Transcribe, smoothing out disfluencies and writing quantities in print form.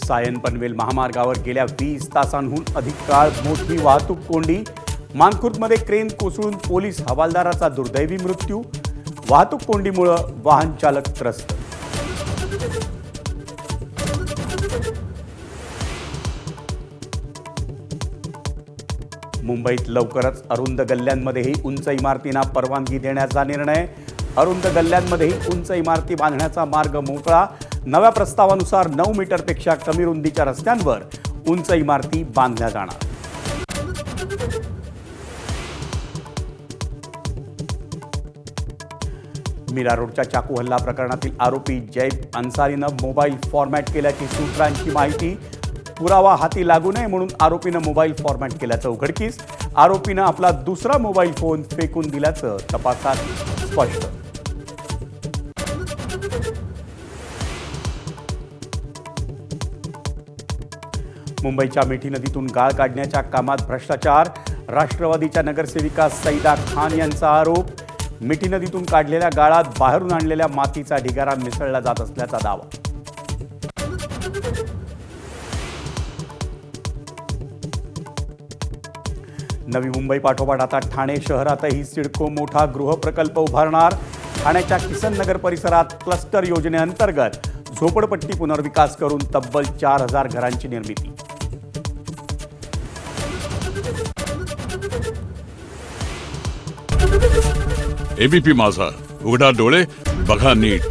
सायन पनवेल महामार्गावर गेल्या 20 तासांहून अधिक काळ मोठी वाहतूक कोंडी. मानखुर्दमध्ये क्रेन कोसळून पोलीस हवालदाराचा दुर्दैवी मृत्यू. वाहतूक कोंडीमुळे वाहन चालक त्रस्त. मुंबईत लवकरच अरुंद गल्ल्यांमध्येही उंच इमारतींना परवानगी देण्याचा निर्णय. अरुंद गल्ल्यांमध्येही उंच इमारती बांधण्याचा मार्ग मोकळा. नव्या प्रस्तावानुसार 9 मीटरपेक्षा कमी रुंदीच्या रस्त्यांवर उंच इमारती बांधल्या जाणार. मीरा रोडच्या चाकू हल्ला प्रकरणातील आरोपी जैद अन्सारीनं मोबाईल फॉर्मॅट केल्याची सूत्रांची माहिती. पुरावा हाती लागू नये म्हणून आरोपीनं मोबाईल फॉर्मॅट केल्याचं उघडकीस. आरोपीनं आपला दुसरा मोबाईल फोन फेकून दिल्याचं तपासात स्पष्ट. मुंबईच्या मिठी नदीतून गाळ काढण्याच्या कामात भ्रष्टाचार. राष्ट्रवादीच्या नगरसेविका सईदा खान यांचा आरोप. मिठी नदीतून काढलेल्या गाळात बाहेरून आणलेल्या मातीचा ढिगारा मिसळला जात असल्याचा दावा. नवी मुंबई पाठोपाठ आता ठाणे शहरातही सिडको मोठा गृहप्रकल्प उभारणार. ठाण्याच्या किसन नगर परिसरात क्लस्टर योजनेअंतर्गत झोपडपट्टी पुनर्विकास करून तब्बल 4000 घरांची निर्मिती. एबीपी माझा, उघडा डोळे बघा नीट.